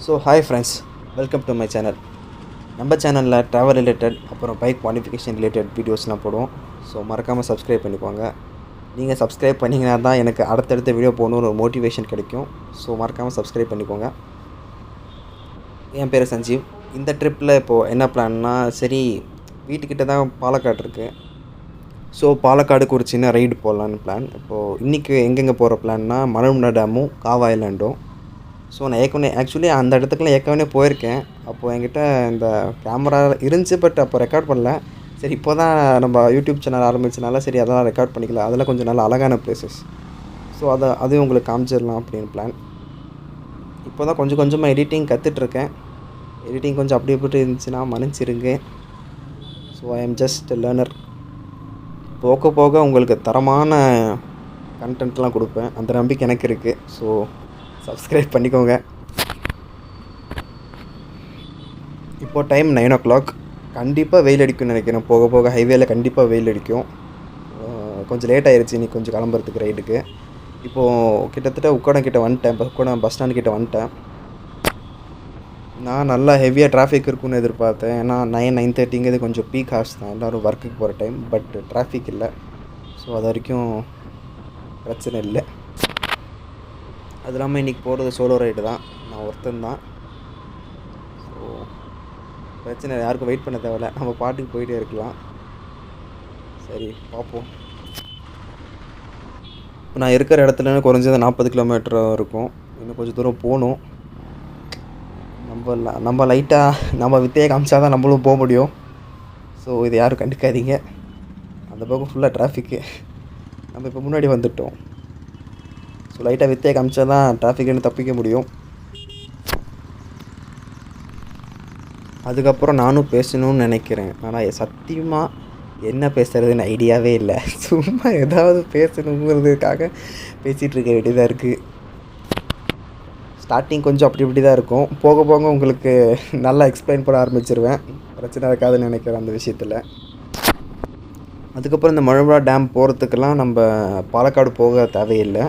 So hi friends, welcome to my channel. நம்ம சேனலில் travel related அப்புறம் பைக் மாடிஃபிகேஷன் ரிலேட்டட் வீடியோஸ்லாம் போடுவோம். ஸோ மறக்காமல் சப்ஸ்கிரைப் பண்ணிக்கோங்க. நீங்கள் சப்ஸ்கிரைப் பண்ணிங்கன்னா தான் எனக்கு அடுத்தடுத்த வீடியோ போகணுன்னு ஒரு மோட்டிவேஷன் கிடைக்கும். ஸோ மறக்காமல் சப்ஸ்கிரைப் பண்ணிக்கோங்க. என் பேர் சஞ்சீவ். இந்த ட்ரிப்பில் இப்போது என்ன பிளான்னா, சரி வீட்டுக்கிட்ட தான் பாலக்காடு இருக்குது. ஸோ பாலக்காடுக்கு ஒரு சின்ன ரைடு போடலான்னு பிளான். இப்போது இன்றைக்கி எங்கெங்கே போகிற பிளான்னா, மலமுனா டேமும் காவா ஐலாண்டும். ஸோ நான் ஆக்சுவலி அந்த இடத்துக்குலாம் ஏற்கனவே போயிருக்கேன். அப்போது என்கிட்ட இந்த கேமரா இருந்துச்சு, பட் அப்போ ரெக்கார்ட் பண்ணல. சரி, இப்போ தான் நம்ம யூடியூப் சேனல் ஆரம்பிச்சனால சரி அதெல்லாம் ரெக்கார்ட் பண்ணிக்கலாம். அதெல்லாம் கொஞ்சம் நல்ல அழகான பிளேசஸ். ஸோ அதையும் உங்களுக்கு காமிச்சிடலாம் அப்படின்னு பிளான். இப்போ தான் கொஞ்சம் கொஞ்சமாக எடிட்டிங் கற்றுட்ருக்கேன். எடிட்டிங் கொஞ்சம் அப்படி இப்படி இருந்துச்சுன்னா மன்னிச்சிருங்க. So I am just learner. போக போக உங்களுக்கு தரமான கண்டென்ட்லாம் கொடுப்பேன், அந்த நம்பிக்கை எனக்கு இருக்குது. ஸோ சப்ஸ்கிரைப் பண்ணிக்கோங்க. இப்போது டைம் 9 o'clock. கண்டிப்பாக வெயில் அடிக்கும்னு நினைக்கிறேன். போக போக ஹைவேல கண்டிப்பாக வெயில் அடிக்கும். கொஞ்சம் லேட் ஆயிடுச்சு இன்றைக்கி கொஞ்சம் கிளம்புறதுக்கு ரைடுக்கு. இப்போது கிட்டத்தட்ட உக்கடம் கிட்ட வந்துட்டேன். உக்கடம் பஸ் ஸ்டாண்ட் கிட்ட வந்துட்டேன். நான் நல்லா ஹெவியாக டிராஃபிக் இருக்குன்னு எதிர்பார்த்தேன். ஏன்னா 9-9:30 கொஞ்சம் பீக் ஹார்ஸ் தான், எல்லோரும் ஒர்க்குக்கு போகிற டைம். பட் டிராஃபிக் இல்லை. ஸோ அது வரைக்கும் பிரச்சனை இல்லை. அது இல்லாமல் இன்றைக்கி போகிறது சோலோ ரைடு தான், நான் ஒருத்தன் தான். ஸோ பிரச்சனை யாருக்கும் வெயிட் பண்ண தேவையில்ல, நம்ம பாட்டுக்கு போயிட்டே இருக்கலாம். சரி பார்ப்போம். இப்போ நான் இருக்கிற இடத்துல குறைஞ்சது 40 கிலோமீட்டர் இருக்கும். இன்னும் கொஞ்சம் தூரம் போகணும். நம்ம லைட்டாக நம்ம வித்தையை காமிச்சா தான் நம்மளும் போக முடியும். ஸோ இது யாரும் கண்டுக்காதீங்க. அந்த பக்கம் ஃபுல்லாக டிராஃபிக்கு. நம்ம இப்போ முன்னாடி வந்துவிட்டோம். ஸோ லைட்டாக வித்தையை காமிச்சா தான் டிராஃபிக்னு தப்பிக்க முடியும். அதுக்கப்புறம் நானும் பேசணும்னு நினைக்கிறேன். ஆனால் சத்தியமாக என்ன பேசுகிறதுன்னு ஐடியாவே இல்லை. சும்மா ஏதாவது பேசணுங்கிறதுக்காக பேசிகிட்டு இருக்க வேண்டியதாக இருக்குது. ஸ்டார்டிங் கொஞ்சம் அப்படி இப்படி தான் இருக்கும். போக போக உங்களுக்கு நல்லா எக்ஸ்பிளைன் பண்ண ஆரம்பிச்சிருவேன். பிரச்சனை இருக்காதுன்னு நினைக்கிறேன் அந்த விஷயத்தில். அதுக்கப்புறம் இந்த மலமுனா டேம் போகிறதுக்கெல்லாம் நம்ம பாலக்காடு போக தேவையில்லை.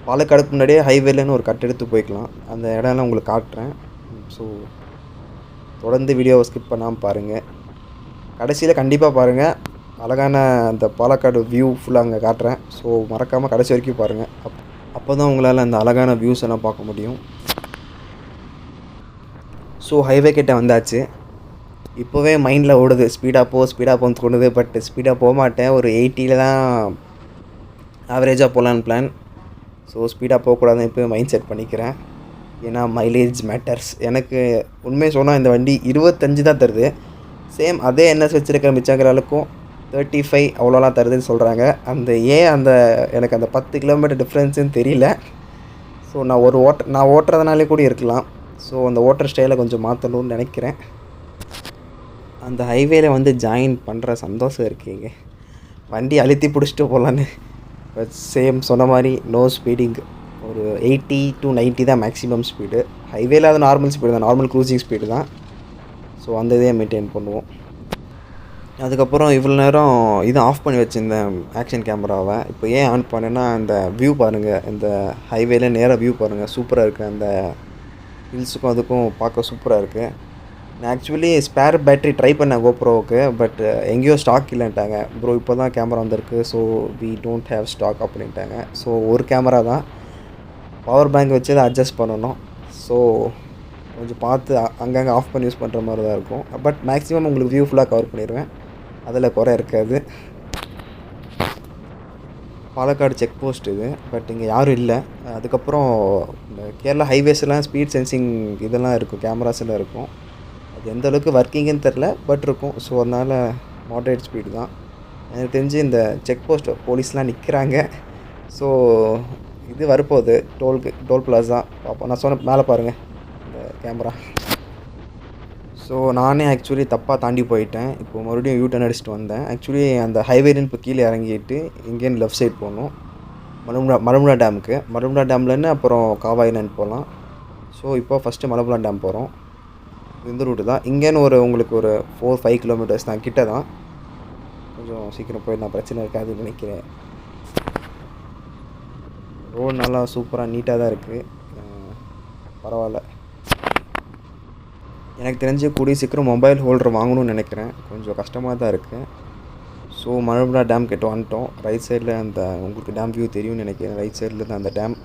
பாலக்காடுக்கு முன்னாடியே ஹைவேலன்னு ஒரு கட் எடுத்து போய்க்கலாம். அந்த இடம்லாம் உங்களுக்கு காட்டுறேன். ஸோ தொடர்ந்து வீடியோவை ஸ்கிப் பண்ணாமல் பாருங்கள். கடைசியில் கண்டிப்பாக பாருங்கள். அழகான அந்த பாலக்காடு வியூ ஃபுல்லாக அங்கே காட்டுறேன். ஸோ மறக்காமல் கடைசி வரைக்கும் பாருங்கள். அப்போ தான் உங்களால் அந்த அழகான வியூஸ் எல்லாம் பார்க்க முடியும். ஸோ ஹைவே கிட்டே வந்தாச்சு. இப்போவே மைண்டில் ஓடுது, ஸ்பீடாக போன்னு தோணுது. பட் ஸ்பீடாக போக மாட்டேன். ஒரு 80 தான் ஆவரேஜாக போகலான்னு பிளான். ஸோ ஸ்பீடாக போகக்கூடாதுன்னு இப்போ மைண்ட் செட் பண்ணிக்கிறேன். ஏன்னா மைலேஜ் மேட்டர்ஸ். எனக்கு உண்மையை சொன்னால் இந்த வண்டி 25 தான் தருது. சேம் அதே என்எஸ் வச்சுருக்கிற மிச்சங்கிறளுக்கும் 35 அவ்வளோலாம் தருதுன்னு சொல்கிறாங்க. அந்த எனக்கு அந்த 10 கிலோமீட்டர் டிஃப்ரென்ஸுன்னு தெரியல. ஸோ நான் ஓட்டுறதுனாலே கூட இருக்கலாம். ஸோ அந்த ஓட்டுற ஸ்டைலை கொஞ்சம் மாற்றணும்னு நினைக்கிறேன். அந்த ஹைவேல வந்து ஜாயின் பண்ணுற சந்தோஷம் இருக்கீங்க. வண்டி அழுத்தி பிடிச்சிட்டு போகலான்னு. சேம் சொன்ன மாதிரி நோ ஸ்பீடிங். ஒரு 80 to 90 தான் மேக்ஸிமம் ஸ்பீடு. ஹைவேல அது நார்மல் ஸ்பீடு தான், நார்மல் க்ரூசிங் ஸ்பீடு தான். ஸோ அந்த இதையே மெயின்டைன் பண்ணுவோம். அதுக்கப்புறம் இவ்வளோ நேரம் இதை ஆஃப் பண்ணி வச்சுருந்தேன் ஆக்ஷன் கேமராவை. இப்போ ஏன் ஆன் பண்ணேன்னா, அந்த வியூ பாருங்கள். இந்த ஹைவேல நேராக வியூ பாருங்கள், சூப்பராக இருக்குது. அந்த ஹில்ஸுக்கும் அதுக்கும் பார்க்க சூப்பராக இருக்குது. நான் ஆக்சுவலி ஸ்பேர் பேட்ரி ட்ரை பண்ணேன் கோப்ரோவுக்கு. பட் எங்கேயோ ஸ்டாக் இல்லைன்ட்டாங்க. ப்ரோ இப்போ தான் கேமரா வந்திருக்கு, so we don't have stock அப்படின்ட்டாங்க. ஸோ ஒரு கேமரா தான், பவர் பேங்க் வச்சு தான் அட்ஜஸ்ட் பண்ணணும். ஸோ கொஞ்சம் பார்த்து அங்கங்கே ஆஃப் பண்ணி யூஸ் பண்ணுற மாதிரி தான் இருக்கும். பட் மேக்ஸிமம் உங்களுக்கு வியூ ஃபுல்லாக கவர் பண்ணிடுவேன், அதில் குறை இருக்காது. பாலக்காடு செக் போஸ்ட் இது, பட் இங்கே யாரும் இல்லை. அதுக்கப்புறம் இந்த கேரளா ஹைவேஸ்லாம் ஸ்பீட் சென்சிங் இதெல்லாம் இருக்கும், கேமராஸ் எல்லாம் இருக்கும். அது எந்த அளவுக்கு ஒர்க்கிங்குன்னு தெரில, பட் இருக்கும். ஸோ அதனால் மாடரேட் ஸ்பீடு தான். எனக்கு தெரிஞ்சு இந்த செக் போஸ்ட் போலீஸ்லாம் நிற்கிறாங்க. ஸோ இது வரப்போகுது டோல் பிளாஸா பார்ப்போம். நான் சொன்ன மேலே பாருங்கள் இந்த கேமரா. ஸோ நானே ஆக்சுவலி தப்பாக தாண்டி போயிட்டேன். இப்போ மறுபடியும் யூ டர்ன் அடிச்சுட்டு வந்தேன். ஆக்சுவலி அந்த ஹைவேலேருந்து இப்போ கீழே இறங்கிட்டு இங்கேருந்து லெஃப்ட் சைட் போகணும் மலமுனா டேமுக்கு. மலமுனா டேம்லேருந்து அப்புறம் காவா ஐலாண்ட் போகலாம். ஸோ இப்போ ஃபஸ்ட்டு மலமுனா டேம் போகிறோம். இந்த ரூட்டு தான். இங்கேன்னு உங்களுக்கு ஒரு 4-5 கிலோமீட்டர்ஸ் தான், கிட்ட தான். கொஞ்சம் சீக்கிரம் போயிடலாம், பிரச்சனை இருக்காதுன்னு நினைக்கிறேன். ரோடு நல்லா சூப்பராக நீட்டாக தான் இருக்குது, பரவாயில்ல. எனக்கு தெரிஞ்சு கூடிய சீக்கிரம் மொபைல் ஹோல்டர் வாங்கணும்னு நினைக்கிறேன். கொஞ்சம் கஷ்டமாக தான் இருக்குது. ஸோ மலம்புழா டேம் கிட்ட வந்துட்டோம். ரைட் சைடில் அந்த உங்களுக்கு டேம் வியூ தெரியும்னு நினைக்கிறேன். ரைட் சைடில் தான் அந்த டேம்.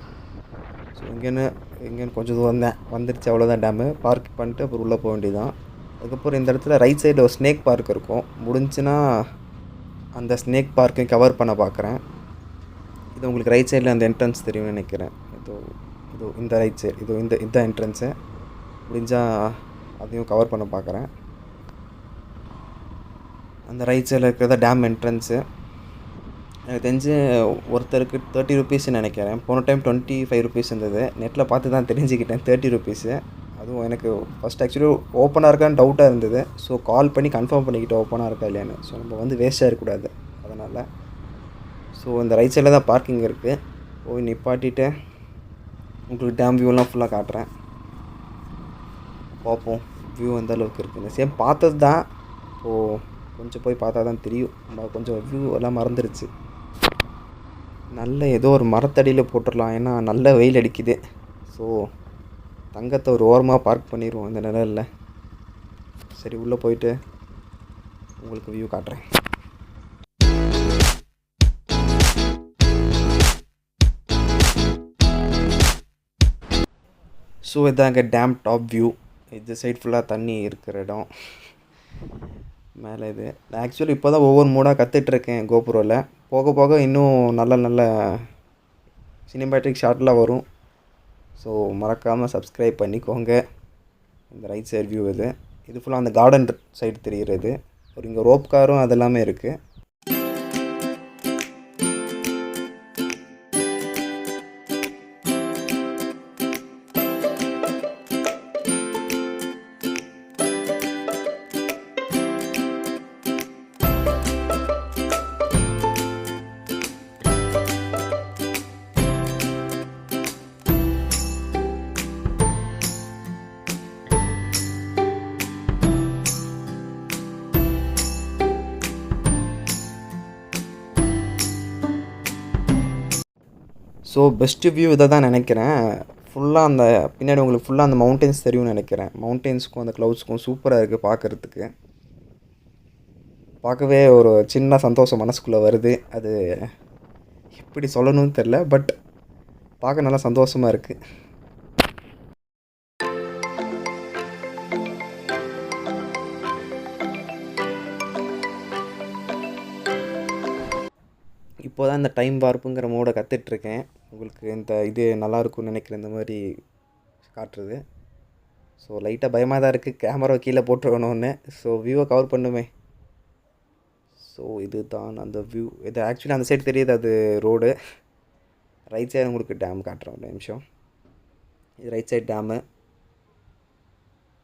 ஸோ இங்கேன்னு கொஞ்சம் தூரம் தான் வந்துடுச்சு, அவ்வளோதான் டேமு. பார்க் பண்ணிட்டு அப்புறம் உள்ளே போக வேண்டியதான். அதுக்கப்புறம் இந்த இடத்துல ரைட் சைடில் ஒரு ஸ்னேக் பார்க் இருக்கும். முடிஞ்சுன்னா அந்த ஸ்னேக் பார்க்கையும் கவர் பண்ண பார்க்குறேன். இது உங்களுக்கு ரைட் சைடில் அந்த என்ட்ரன்ஸ் தெரியும்னு நினைக்கிறேன். இது இந்த ரைட் சைடு இந்த என்ட்ரன்ஸு. முடிஞ்சால் அதையும் கவர் பண்ண பார்க்குறேன். அந்த ரைட் சைடில் இருக்கிறத டேம் என்ட்ரன்ஸு. எனக்கு தெரிஞ்சு ஒருத்தருக்கு 30 ருபீஸ்ன்னு நினைக்கிறேன். போன டைம் 25 ருபீஸ் இருந்தது. நெட்டில் பார்த்து தான் தெரிஞ்சுக்கிட்டேன் 30 ருபீஸு. அதுவும் எனக்கு ஃபஸ்ட் ஆக்சுவலி ஓப்பனாக இருக்கான்னு டவுட்டாக இருந்தது. ஸோ கால் பண்ணி கன்ஃபார்ம் பண்ணிக்கிட்டேன் ஓப்பனாக இருக்கா இல்லையான்னு. ஸோ நம்ம வந்து வேஸ்ட்டாக இருக்கக்கூடாது அதனால். ஸோ இந்த ரைட் சைடில் தான் பார்க்கிங் இருக்குது. போய் நிப்பாட்டிட்டு உங்களுக்கு டேம் வியூலாம் ஃபுல்லாக காட்டுறேன். பார்ப்போம் வியூ எந்த அளவுக்கு இருக்குதுன்னு. சேம் பார்த்தது தான். இப்போது கொஞ்சம் போய் பார்த்தா தான் தெரியும். நம்ம கொஞ்சம் வியூ எல்லாம் மறந்துடுச்சு. நல்ல ஏதோ ஒரு மரத்தடியில் போட்டுடலாம், ஏன்னா நல்ல வெயில் அடிக்குது. ஸோ தங்கத்தை ஒரு ஓரமாக பார்க் பண்ணிடுவோம் இந்த நிழலில். சரி, உள்ளே போயிட்டு உங்களுக்கு வியூ காட்டுறேன். ஸோ இதாங்க டேம் டாப் வியூ. இது சைட் ஃபுல்லாக தண்ணி இருக்கிற இடம் மேலே. இது நான் ஆக்சுவலி இப்போ தான் ஒவ்வொரு மூடாக கற்றுட்ருக்கேன் கோபுரோவில். போக போக இன்னும் நல்ல சினிமேட்டிக் ஷாட்லாம் வரும். ஸோ மறக்காமல் சப்ஸ்கிரைப் பண்ணிக்கோங்க. இந்த ரைட் சைடு வியூ இது ஃபுல்லாக அந்த கார்டன் சைடு தெரிகிறது. ஒரு இங்கே ரோப் காரும் அதெல்லாமே இருக்குது. ஸோ பெஸ்ட்டு வியூ இதை தான் நினைக்கிறேன். ஃபுல்லாக அந்த பின்னாடி உங்களுக்கு ஃபுல்லாக அந்த மவுண்டெயின்ஸ் தெரியும்னு நினைக்கிறேன். மவுண்டெயின்ஸுக்கும் அந்த க்ளவுட்ஸுக்கும் சூப்பராக இருக்குது பார்க்குறதுக்கு. பார்க்கவே ஒரு சின்ன சந்தோஷம் மனசுக்குள்ளே வருது. அது எப்படி சொல்லணும்னு தெரில, பட் பார்க்க நல்லா சந்தோஷமாக இருக்குது. இப்போ தான் இந்த டைம் வார்ப்புங்கிற மோடை கற்றுட்ருக்கேன். உங்களுக்கு இது நல்லாயிருக்கும்னு நினைக்கிறேன் இந்த மாதிரி காட்டுறது. ஸோ லைட்டாக பயமாக தான் இருக்குது, கேமரா கீழே போட்டுருக்கணும்னு. ஸோ வியூவை கவர் பண்ணுமே. ஸோ இது தான் அந்த வியூ. இது ஆக்சுவலி அந்த சைடு தெரியுது, அது ரோடு. ரைட் சைடு உங்களுக்கு டேம் காட்டுறேன் ஒரு நிமிஷம். இது ரைட் சைடு டேமு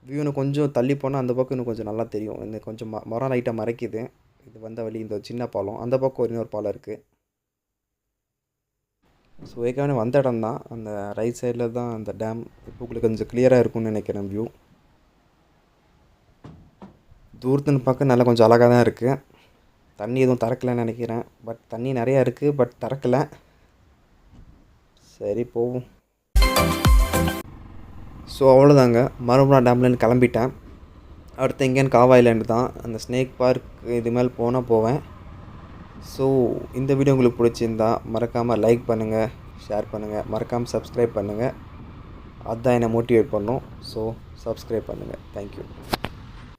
வியூ. இன்னும் கொஞ்சம் தள்ளி போனால் அந்த பக்கம் இன்னும் கொஞ்சம் நல்லா தெரியும். இந்த கொஞ்சம் மரம் லைட்டாக மறைக்குது. இது வந்த வழி இந்த சின்ன பாலம். அந்த பக்கம் இன்னொரு பாலம் இருக்குது. ஸோ ஏற்கனவே வந்த இடம் தான். அந்த ரைட் சைடில் தான் அந்த டேம். இப்போ உங்களுக்கு கொஞ்சம் கிளியராக இருக்கும்னு நினைக்கிறேன் வியூ. தூரத்துன்னு பார்க்க நல்லா கொஞ்சம் அழகாக தான் இருக்குது. தண்ணி எதுவும் திறக்கலைன்னு நினைக்கிறேன். பட் தண்ணி நிறையா இருக்குது, பட் திறக்கலை. சரி போவோம். ஸோ அவ்வளோதாங்க, மலம்புழா டேம்லேருந்து கிளம்பிட்டேன். அடுத்து எங்கேன்னு காவா ஐலாண்டு தான். அந்த ஸ்னேக் பார்க் இது மேலே போவேன். ஸோ இந்த வீடியோ உங்களுக்கு பிடிச்சிருந்தா மறக்காமல் லைக் பண்ணுங்கள், ஷேர் பண்ணுங்கள், மறக்காமல் சப்ஸ்கிரைப் பண்ணுங்கள். அதுதான் என்னை மோட்டிவேட் பண்ணும். ஸோ சப்ஸ்கிரைப் பண்ணுங்கள். தேங்க்யூ.